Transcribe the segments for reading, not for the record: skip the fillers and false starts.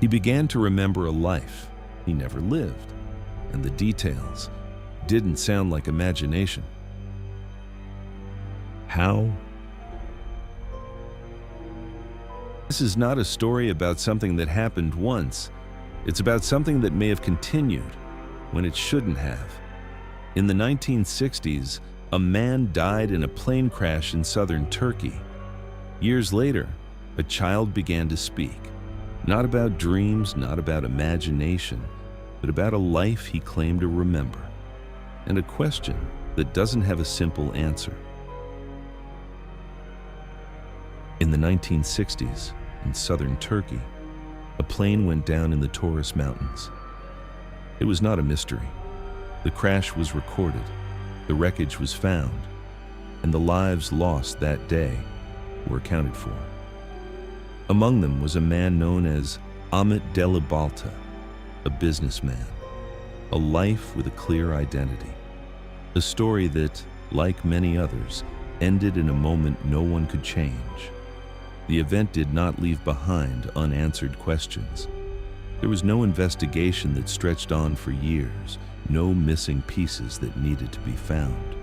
He began to remember a life he never lived, and the details didn't sound like imagination. How? This is not a story about something that happened once. It's about something that may have continued when it shouldn't have. In the 1960s, a man died in a plane crash in southern Turkey. Years later, a child began to speak. Not about dreams, not about imagination, but about a life he claimed to remember, and a question that doesn't have a simple answer. In the 1960s, in southern Turkey, a plane went down in the Taurus Mountains. It was not a mystery. The crash was recorded, the wreckage was found, and the lives lost that day were accounted for. Among them was a man known as Ahmet Delibalta, a businessman, a life with a clear identity, a story that, like many others, ended in a moment no one could change. The event did not leave behind unanswered questions. There was no investigation that stretched on for years, no missing pieces that needed to be found.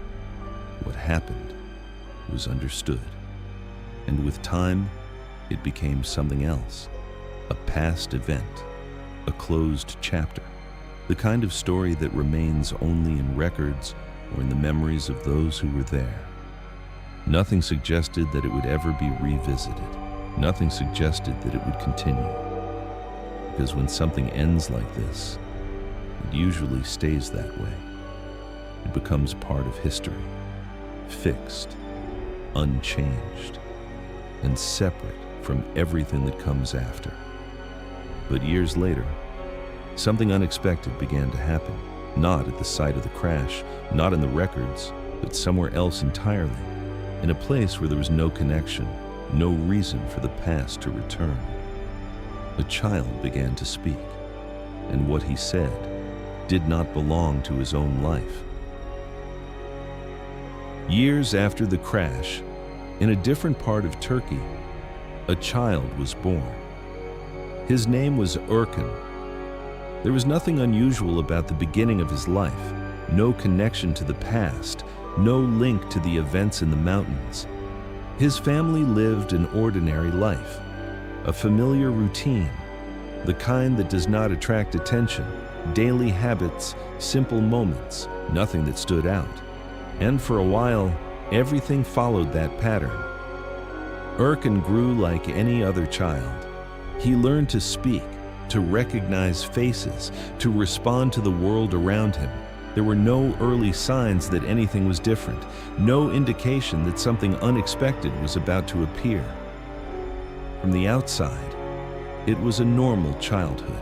What happened was understood, and with time, it became something else, a past event, a closed chapter, the kind of story that remains only in records or in the memories of those who were there. Nothing suggested that it would ever be revisited. Nothing suggested that it would continue. Because when something ends like this, it usually stays that way. It becomes part of history, fixed, unchanged, and separate from everything that comes after. But years later, something unexpected began to happen, not at the site of the crash, not in the records, but somewhere else entirely, in a place where there was no connection, no reason for the past to return. A child began to speak, and what he said did not belong to his own life. Years after the crash, in a different part of Turkey, a child was born. His name was Erkan. There was nothing unusual about the beginning of his life, no connection to the past, no link to the events in the mountains. His family lived an ordinary life, a familiar routine, the kind that does not attract attention, daily habits, simple moments, nothing that stood out. And for a while, everything followed that pattern. Erkan grew like any other child. He learned to speak, to recognize faces, to respond to the world around him. There were no early signs that anything was different, no indication that something unexpected was about to appear. From the outside, it was a normal childhood.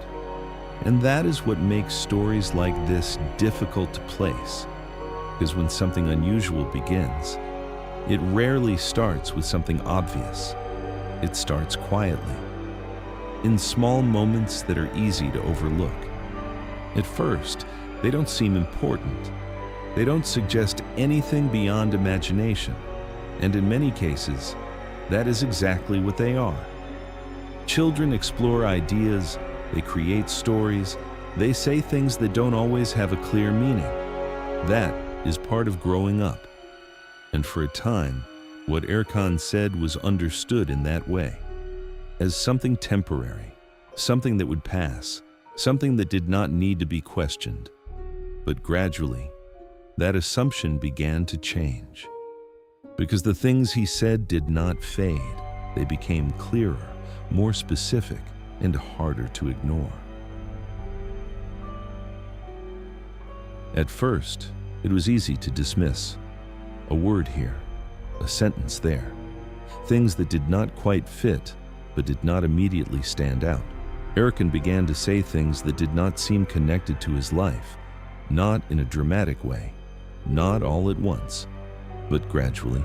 And that is what makes stories like this difficult to place. Because when something unusual begins, it rarely starts with something obvious. It starts quietly, in small moments that are easy to overlook. At first, they don't seem important. They don't suggest anything beyond imagination. And in many cases, that is exactly what they are. Children explore ideas, they create stories, they say things that don't always have a clear meaning. That is part of growing up. And for a time, what Erkan said was understood in that way, as something temporary, something that would pass, something that did not need to be questioned. But gradually, that assumption began to change. Because the things he said did not fade, they became clearer, more specific, and harder to ignore. At first, it was easy to dismiss. A word here, a sentence there. Things that did not quite fit, but did not immediately stand out. Erkan began to say things that did not seem connected to his life, not in a dramatic way, not all at once, but gradually,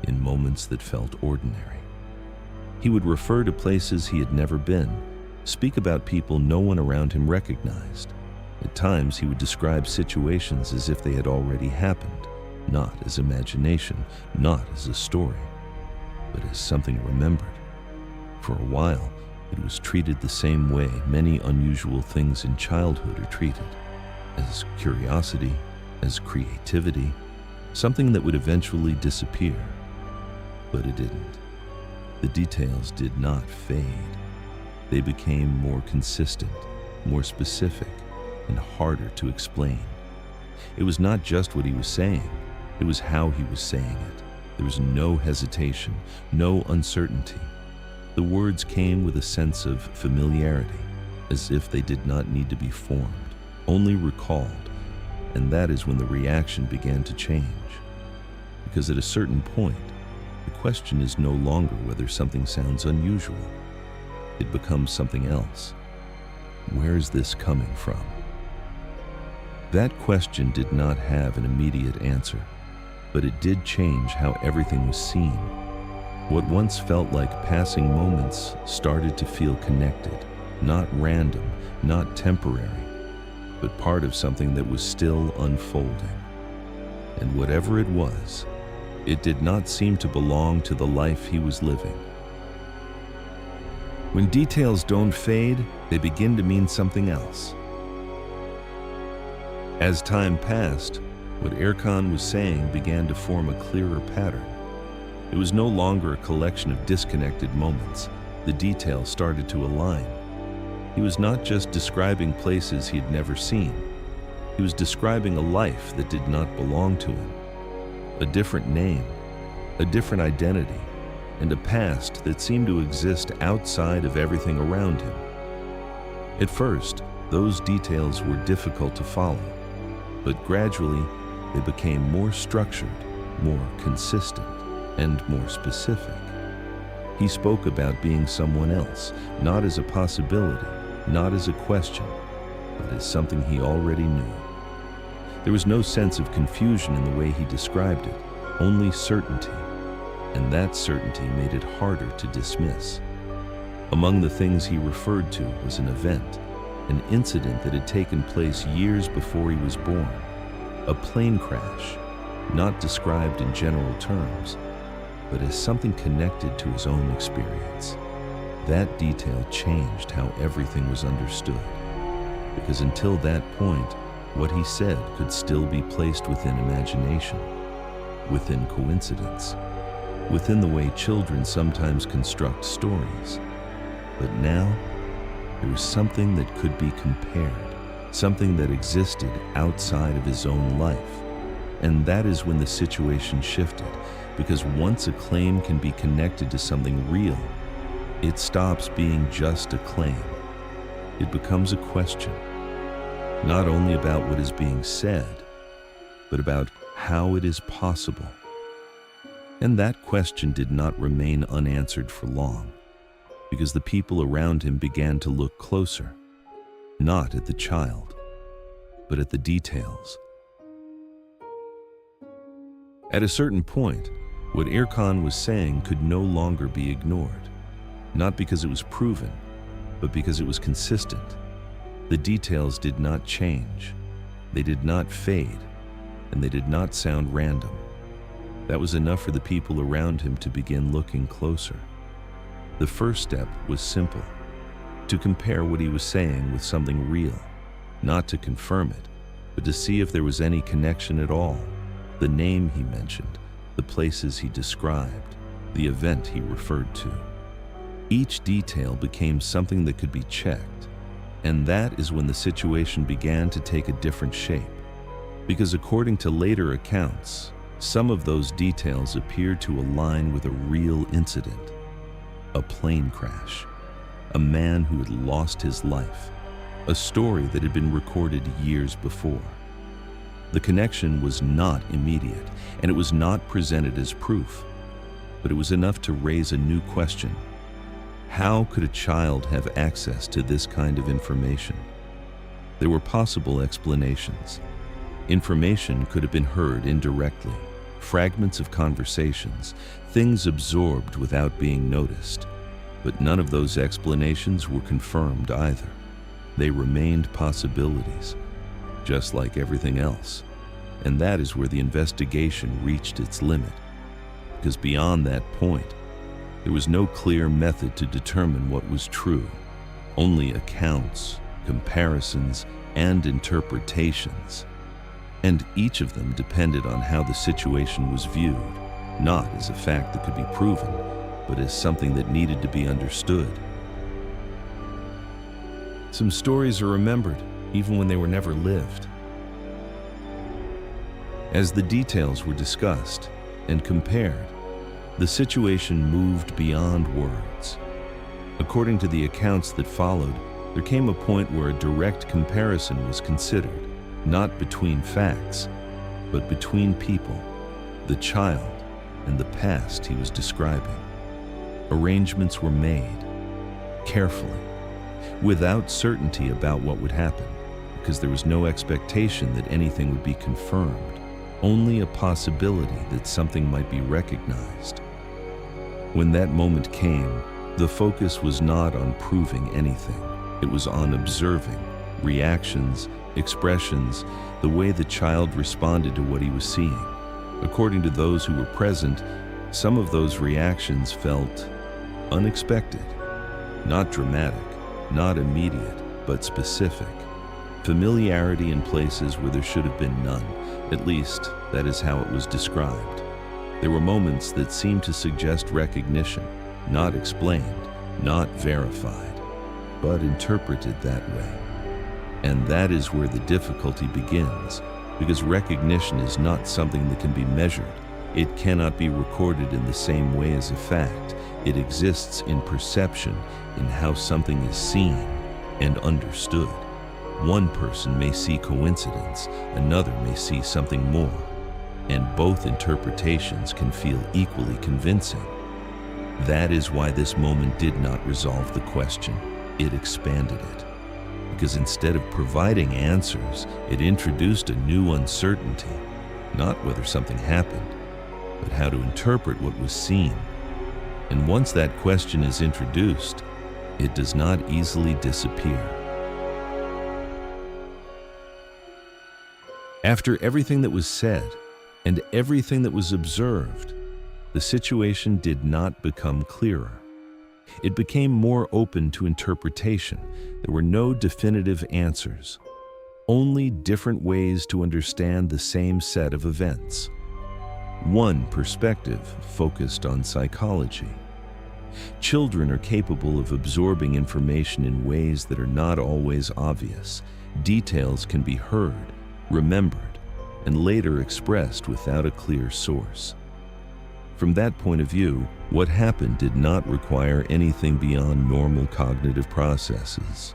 in moments that felt ordinary. He would refer to places he had never been, speak about people no one around him recognized. At times, he would describe situations as if they had already happened, not as imagination, not as a story, but as something remembered. For a while, It was treated the same way many unusual things in childhood are treated, as curiosity, as creativity, something that would eventually disappear. But it didn't. The details did not fade. They became more consistent, more specific, and harder to explain. It was not just what he was saying, it was how he was saying it. There was no hesitation, no uncertainty. The words came with a sense of familiarity, as if they did not need to be formed, only recalled, and that is when the reaction began to change. Because at a certain point, the question is no longer whether something sounds unusual. It becomes something else. Where is this coming from? That question did not have an immediate answer, but it did change how everything was seen. What once felt like passing moments started to feel connected, not random, not temporary, but part of something that was still unfolding. And whatever it was, it did not seem to belong to the life he was living. When details don't fade, they begin to mean something else. As time passed, what Erkan was saying began to form a clearer pattern. It was no longer a collection of disconnected moments. The details started to align. He was not just describing places he had never seen. He was describing a life that did not belong to him. A different name, a different identity, and a past that seemed to exist outside of everything around him. At first, those details were difficult to follow, but gradually they became more structured, more consistent, and more specific. He spoke about being someone else, not as a possibility, not as a question, but as something he already knew. There was no sense of confusion in the way he described it, only certainty, and that certainty made it harder to dismiss. Among the things he referred to was an event, an incident that had taken place years before he was born, a plane crash, not described in general terms, but as something connected to his own experience. That detail changed how everything was understood, because until that point, what he said could still be placed within imagination, within coincidence, within the way children sometimes construct stories. But now, there was something that could be compared, something that existed outside of his own life. And that is when the situation shifted, because once a claim can be connected to something real, it stops being just a claim. It becomes a question, not only about what is being said, but about how it is possible. And that question did not remain unanswered for long, because the people around him began to look closer, not at the child, but at the details. At a certain point, what Erkan was saying could no longer be ignored, not because it was proven, but because it was consistent. The details did not change, they did not fade, and they did not sound random. That was enough for the people around him to begin looking closer. The first step was simple: to compare what he was saying with something real, not to confirm it, but to see if there was any connection at all. The name he mentioned, the places he described, the event he referred to. Each detail became something that could be checked, and that is when the situation began to take a different shape. Because according to later accounts, some of those details appeared to align with a real incident. A plane crash, a man who had lost his life, a story that had been recorded years before. The connection was not immediate, and it was not presented as proof, but it was enough to raise a new question. How could a child have access to this kind of information? There were possible explanations. Information could have been heard indirectly, fragments of conversations, things absorbed without being noticed. But none of those explanations were confirmed either. They remained possibilities, just like everything else. And that is where the investigation reached its limit. Because beyond that point, There was no clear method to determine what was true, only accounts, comparisons, and interpretations. And each of them depended on how the situation was viewed, not as a fact that could be proven, but as something that needed to be understood. Some stories are remembered, even when they were never lived. As the details were discussed and compared, the situation moved beyond words. According to the accounts that followed, there came a point where a direct comparison was considered, not between facts, but between people, the child and the past he was describing. Arrangements were made, carefully, without certainty about what would happen, because there was no expectation that anything would be confirmed, only a possibility that something might be recognized. When that moment came, the focus was not on proving anything. It was on observing reactions, expressions, the way the child responded to what he was seeing. According to those who were present, some of those reactions felt unexpected, not dramatic, not immediate, but specific. Familiarity in places where there should have been none. At least, that is how it was described. There were moments that seemed to suggest recognition, not explained, not verified, but interpreted that way. And that is where the difficulty begins, because recognition is not something that can be measured. It cannot be recorded in the same way as a fact. It exists in perception, in how something is seen and understood. One person may see coincidence, another may see something more, and both interpretations can feel equally convincing. That is why this moment did not resolve the question, it expanded it. Because instead of providing answers, it introduced a new uncertainty, not whether something happened, but how to interpret what was seen. And once that question is introduced, it does not easily disappear. After everything that was said and everything that was observed, the situation did not become clearer. It became more open to interpretation. There were no definitive answers, only different ways to understand the same set of events. One perspective focused on psychology. Children are capable of absorbing information in ways that are not always obvious. Details can be heard, remembered, and later expressed without a clear source. From that point of view, what happened did not require anything beyond normal cognitive processes.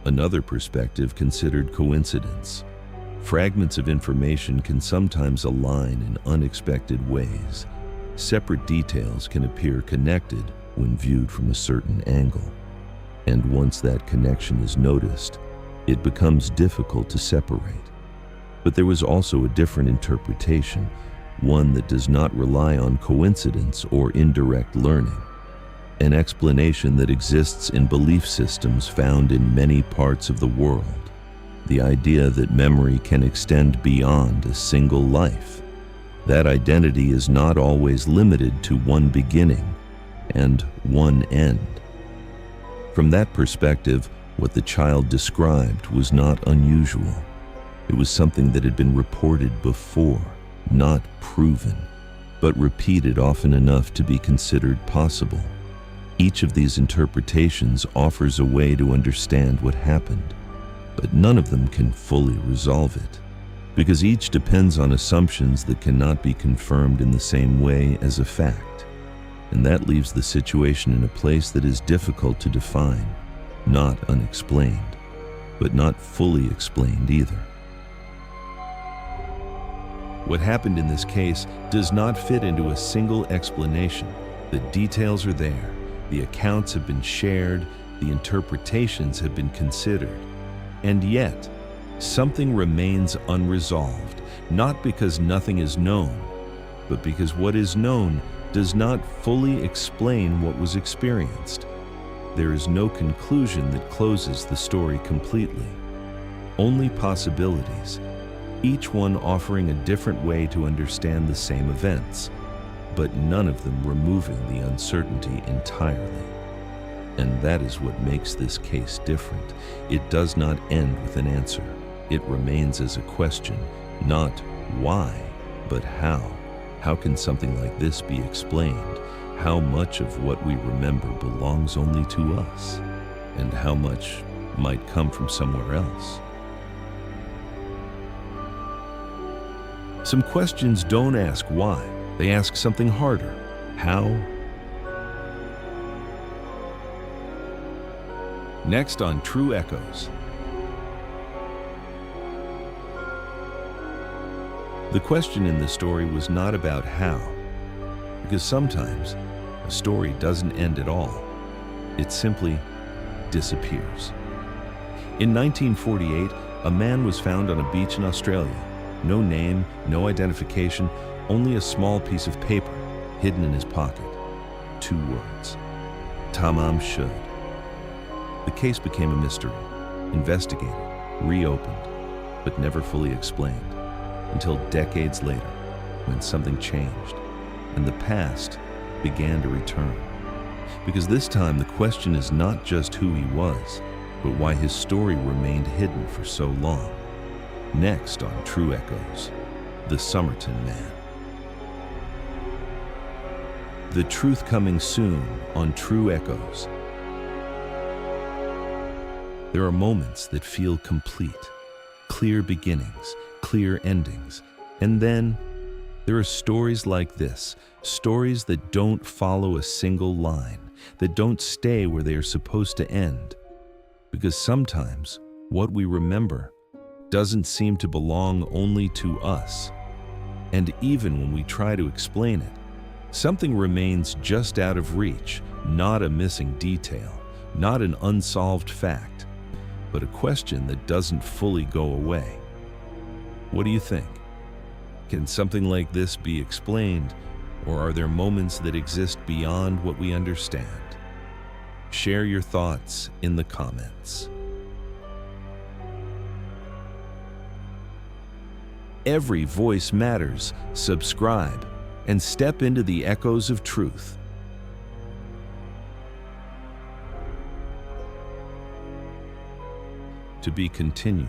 Another perspective considered coincidence. Fragments of information can sometimes align in unexpected ways. Separate details can appear connected when viewed from a certain angle. And once that connection is noticed, it becomes difficult to separate. But there was also a different interpretation, one that does not rely on coincidence or indirect learning. An explanation that exists in belief systems found in many parts of the world. The idea that memory can extend beyond a single life. That identity is not always limited to one beginning and one end. From that perspective, what the child described was not unusual. It was something that had been reported before, not proven, but repeated often enough to be considered possible. Each of these interpretations offers a way to understand what happened, but none of them can fully resolve it, because each depends on assumptions that cannot be confirmed in the same way as a fact. And that leaves the situation in a place that is difficult to define, not unexplained, but not fully explained either. What happened in this case does not fit into a single explanation. The details are there, the accounts have been shared, the interpretations have been considered. And yet, something remains unresolved, not because nothing is known, but because what is known does not fully explain what was experienced. There is no conclusion that closes the story completely. Only possibilities, each one offering a different way to understand the same events. but none of them removing the uncertainty entirely. And that is what makes this case different. It does not end with an answer. It remains as a question, not why, but how. How can something like this be explained? How much of what we remember belongs only to us? And how much might come from somewhere else? Some questions don't ask why. They ask something harder. How? Next on True Echoes. The question in the story was not about how, because sometimes a story doesn't end at all. It simply disappears. In 1948, a man was found on a beach in Australia. No name, no identification, only a small piece of paper hidden in his pocket. 2 words: Tamam Shud. The case became a mystery, investigated, reopened, but never fully explained, until decades later, when something changed, and the past began to return. Because this time the question is not just who he was, but why his story remained hidden for so long. Next on True Echoes, the Somerton Man. The truth coming soon on True Echoes. There are moments that feel complete, clear beginnings, clear endings, and then there are stories like this, stories that don't follow a single line, that don't stay where they are supposed to end. Because sometimes what we remember doesn't seem to belong only to us. And even when we try to explain it, something remains just out of reach, not a missing detail, not an unsolved fact, but a question that doesn't fully go away. What do you think? Can something like this be explained, or are there moments that exist beyond what we understand? Share your thoughts in the comments. Every voice matters. Subscribe and step into the echoes of truth. To be continued.